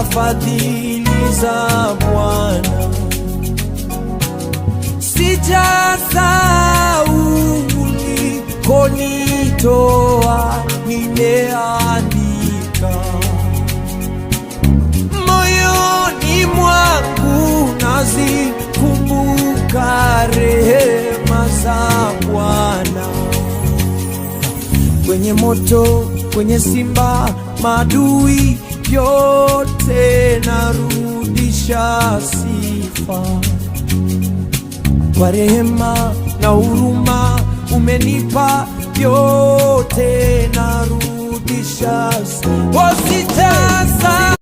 fadhili za Bwana. Sijasahau ulikonitoa, nimeandika moyoni mwangu, nazikumbuka rehema za Bwana. Kwenye moto, kwenye simba, maadui yote narudisha sifa. Kwa rehema na huruma umenipa yote narudisha sifa.